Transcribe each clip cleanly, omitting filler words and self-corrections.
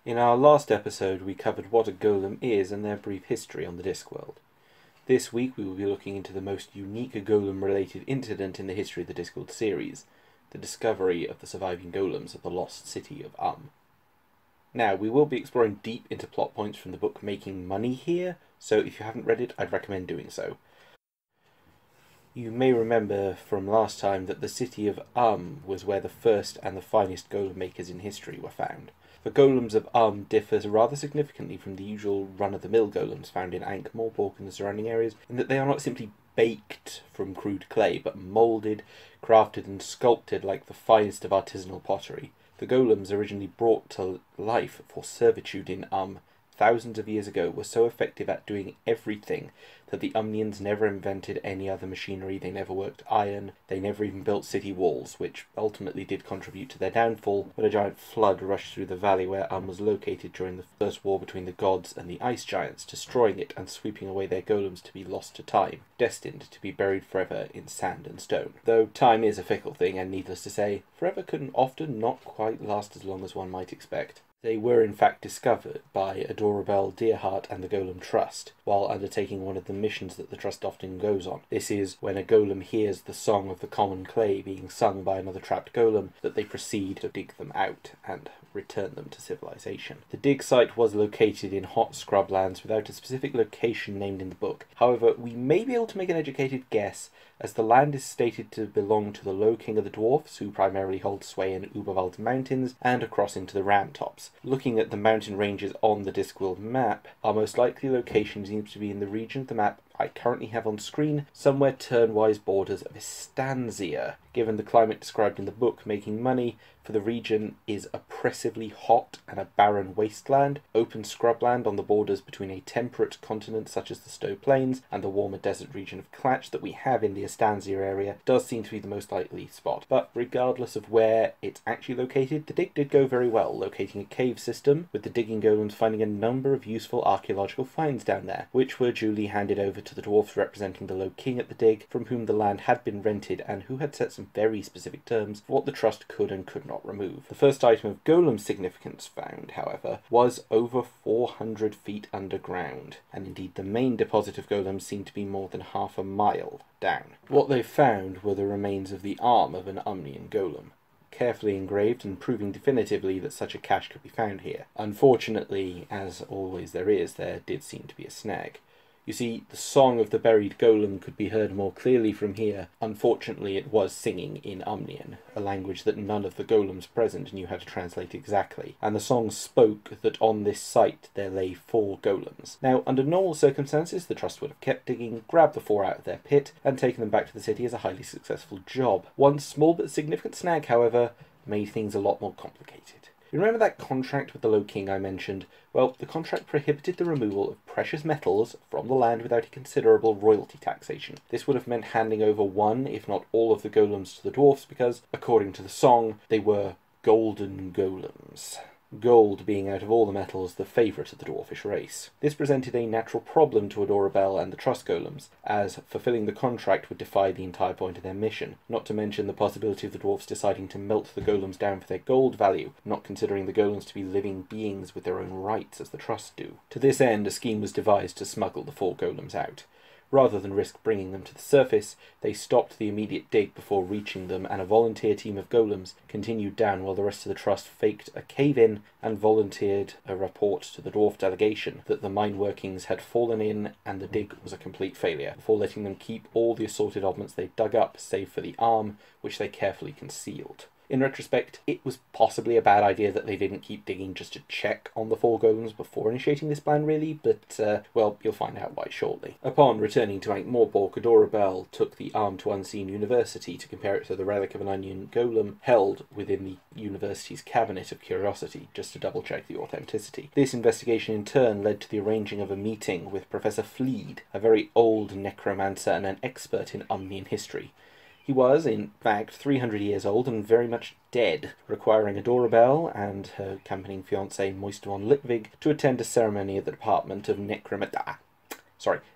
In our last episode we covered what a golem is and their brief history on the Discworld. This week we will be looking into the most unique golem-related incident in the history of the Discworld series, the discovery of the surviving golems of the lost city of Now, we will be exploring deep into plot points from the book Making Money here, so if you haven't read it, I'd recommend doing so. You may remember from last time that the city of was where the first and the finest golem makers in history were found. The golems of differ rather significantly from the usual run-of-the-mill golems found in Ankh-Morpork and the surrounding areas, in that they are not simply baked from crude clay, but moulded, crafted and sculpted like the finest of artisanal pottery. The golems, originally brought to life for servitude in thousands of years ago, were so effective at doing everything that the Umnians never invented any other machinery, they never worked iron, they never even built city walls, which ultimately did contribute to their downfall when a giant flood rushed through the valley where was located during the first war between the gods and the ice giants, destroying it and sweeping away their golems to be lost to time, destined to be buried forever in sand and stone. Though time is a fickle thing, and needless to say, forever can often not quite last as long as one might expect. They were in fact discovered by Adorabel Deerheart and the Golem Trust, while undertaking one of the missions that the Trust often goes on. This is when a golem hears the song of the common clay being sung by another trapped golem, that they proceed to dig them out and return them to civilization. The dig site was located in hot scrublands without a specific location named in the book. However, we may be able to make an educated guess, as the land is stated to belong to the Low King of the Dwarfs, who primarily hold sway in Uberwald's mountains and across into the Ram Tops. Looking at the mountain ranges on the Discworld map, our most likely location seems to be in the region of the map I currently have on screen, somewhere turnwise borders of Estanzia. Given the climate described in the book Making Money, for the region is oppressively hot and a barren wasteland, open scrubland on the borders between a temperate continent such as the Stowe Plains and the warmer desert region of Clatch that we have in the Estanzia area does seem to be the most likely spot. But regardless of where it's actually located, the dig did go very well, locating a cave system, with the digging golems finding a number of useful archaeological finds down there, which were duly handed over to the dwarfs representing the Low King at the dig, from whom the land had been rented and who had set some very specific terms for what the Trust could and could not remove. The first item of golem significance found, however, was over 400 feet underground, and indeed the main deposit of golems seemed to be more than half a mile down. What they found were the remains of the arm of an Umnian golem, carefully engraved and proving definitively that such a cache could be found here. Unfortunately, as always there did seem to be a snag. You see, the song of the buried golem could be heard more clearly from here. Unfortunately, it was singing in Umnian, a language that none of the golems present knew how to translate exactly, and the song spoke that on this site there lay 4 golems. Now, under normal circumstances, the Trust would have kept digging, grabbed the 4 out of their pit, and taken them back to the city as a highly successful job. One small but significant snag, however, made things a lot more complicated. You remember that contract with the Low King I mentioned? Well, the contract prohibited the removal of precious metals from the land without a considerable royalty taxation. This would have meant handing over one, if not all, of the golems to the dwarfs because, according to the song, they were golden golems. Gold being, out of all the metals, the favourite of the dwarfish race. This presented a natural problem to Adorabel and the Trust golems, as fulfilling the contract would defy the entire point of their mission, not to mention the possibility of the dwarfs deciding to melt the golems down for their gold value, not considering the golems to be living beings with their own rights as the Trust do. To this end, a scheme was devised to smuggle the 4 golems out. Rather than risk bringing them to the surface, they stopped the immediate dig before reaching them, and a volunteer team of golems continued down while the rest of the Trust faked a cave-in and volunteered a report to the dwarf delegation that the mine workings had fallen in and the dig was a complete failure, before letting them keep all the assorted oddments they dug up, save for the arm, which they carefully concealed. In retrospect, it was possibly a bad idea that they didn't keep digging just to check on the 4 golems before initiating this plan, really, but, well, you'll find out why shortly. Upon returning to Ankh-Morpork, Adorabel took the arm to Unseen University to compare it to the relic of an onion golem held within the university's cabinet of curiosity, just to double-check the authenticity. This investigation in turn led to the arranging of a meeting with Professor Fleed, a very old necromancer and an expert in Umnian history. He was, in fact, 300 years old and very much dead, requiring Adorabel and her accompanying fiancé Moister von Litvig to attend a ceremony at the Department of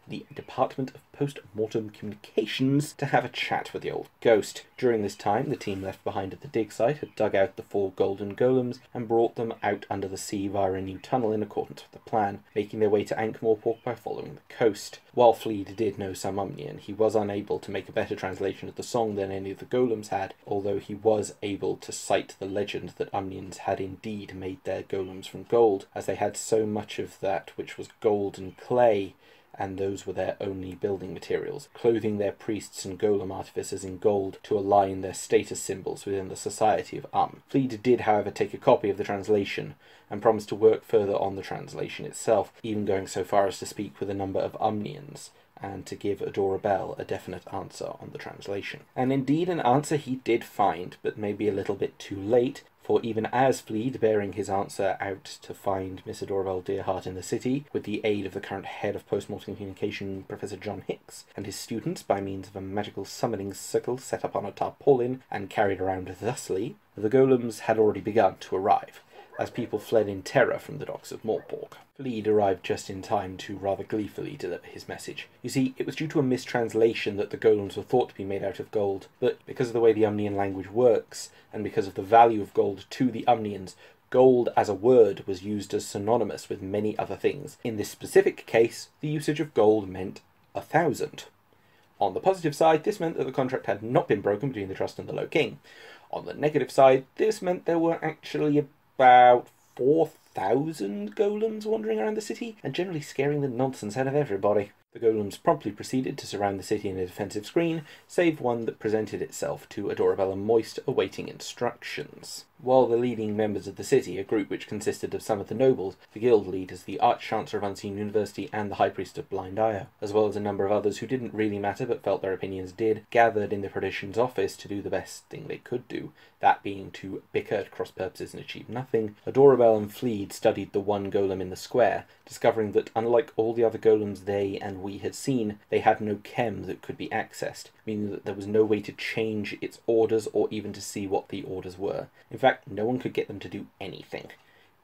the Department of Post-Mortem Communications to have a chat with the old ghost. During this time, the team left behind at the dig site had dug out the 4 golden golems and brought them out under the sea via a new tunnel in accordance with the plan, making their way to Ankh-Morpork by following the coast. While Fleed did know some Umnian, he was unable to make a better translation of the song than any of the golems had, although he was able to cite the legend that Umnians had indeed made their golems from gold, as they had so much of that which was gold and clay, and those were their only building materials, clothing their priests and golem artificers in gold to align their status symbols within the society of Fleed did, however, take a copy of the translation, and promised to work further on the translation itself, even going so far as to speak with a number of Umnians, and to give Adora Bell a definite answer on the translation. And indeed an answer he did find, but maybe a little bit too late, for even as Fleed, bearing his answer out to find Miss Adora Bell Dearheart in the city, with the aid of the current head of post-mortem communication, Professor John Hicks, and his students by means of a magical summoning circle set up on a tarpaulin and carried around thusly, the golems had already begun to arrive, as people fled in terror from the docks of Morpork. Fleed arrived just in time to rather gleefully deliver his message. You see, it was due to a mistranslation that the golems were thought to be made out of gold, but because of the way the Umnian language works, and because of the value of gold to the Umnians, gold as a word was used as synonymous with many other things. In this specific case, the usage of gold meant 1,000. On the positive side, this meant that the contract had not been broken between the Trust and the Low King. On the negative side, this meant there were actually about 4,000 golems wandering around the city, and generally scaring the nonsense out of everybody. The golems promptly proceeded to surround the city in a defensive screen, save one that presented itself to Adora Bell and Moist, awaiting instructions. While the leading members of the city, a group which consisted of some of the nobles, the guild leaders, the Arch-Chancellor of Unseen University, and the High Priest of Blind Io, as well as a number of others who didn't really matter but felt their opinions did, gathered in the Perdition's office to do the best thing they could do, that being to bicker at cross purposes and achieve nothing, Adora Bell and Fleed studied the one golem in the square, discovering that unlike all the other golems they and we had seen, they had no chem that could be accessed, meaning that there was no way to change its orders or even to see what the orders were. In fact, no one could get them to do anything.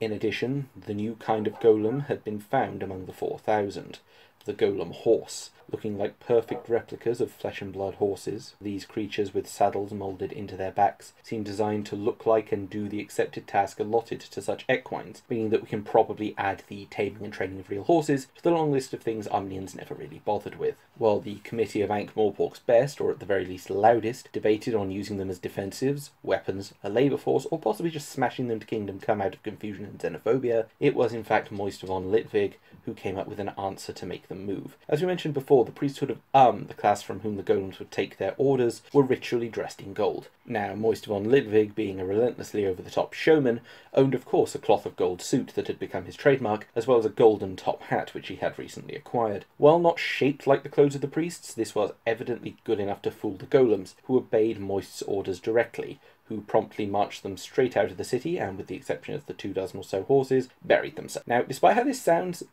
In addition, the new kind of golem had been found among the 4,000, the golem horse, looking like perfect replicas of flesh and blood horses. These creatures with saddles moulded into their backs seem designed to look like and do the accepted task allotted to such equines, meaning that we can probably add the taming and training of real horses to the long list of things Umnians never really bothered with. While the committee of Ankh-Morpork's best, or at the very least loudest, debated on using them as defensives, weapons, a labour force, or possibly just smashing them to kingdom come out of confusion and xenophobia, it was in fact Moist von Litvig who came up with an answer to make them move. As we mentioned before, the priesthood of the class from whom the golems would take their orders, were ritually dressed in gold. Now, Moist von Litvig, being a relentlessly over-the-top showman, owned of course a cloth of gold suit that had become his trademark, as well as a golden top hat which he had recently acquired. While not shaped like the clothes of the priests, this was evidently good enough to fool the golems, who obeyed Moist's orders directly, who promptly marched them straight out of the city, and with the exception of the 24 or so horses, buried them. Now, despite how this sounds,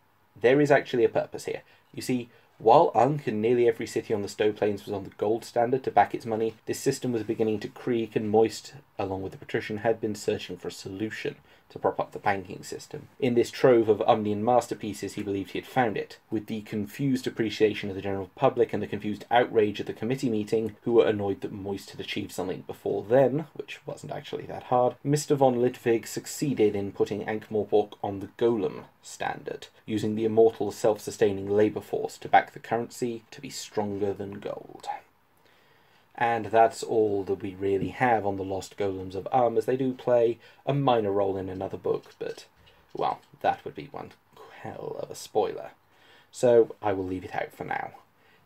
there is actually a purpose here. You see, while Unk and nearly every city on the Stow Plains was on the gold standard to back its money, this system was beginning to creak, and Moist, along with the patrician, had been searching for a solution to prop up the banking system. In this trove of Umnian masterpieces, he believed he had found it. With the confused appreciation of the general public and the confused outrage at the committee meeting, who were annoyed that Moist had achieved something before then, which wasn't actually that hard, Mr. von Litvig succeeded in putting Ankh-Morpork on the golem standard, using the immortal self-sustaining labour force to back the currency to be stronger than gold. And that's all that we really have on the Lost Golems of as they do play a minor role in another book, but, well, that would be one hell of a spoiler. So I will leave it out for now.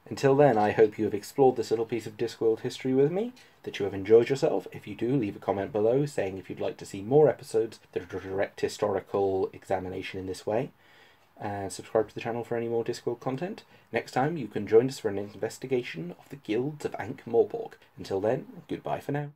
Until then, I hope you have explored this little piece of Discworld history with me, that you have enjoyed yourself. If you do, leave a comment below saying if you'd like to see more episodes that are a direct historical examination in this way. And subscribe to the channel for any more Discworld content. Next time, you can join us for an investigation of the guilds of Ankh-Morpork. Until then, goodbye for now.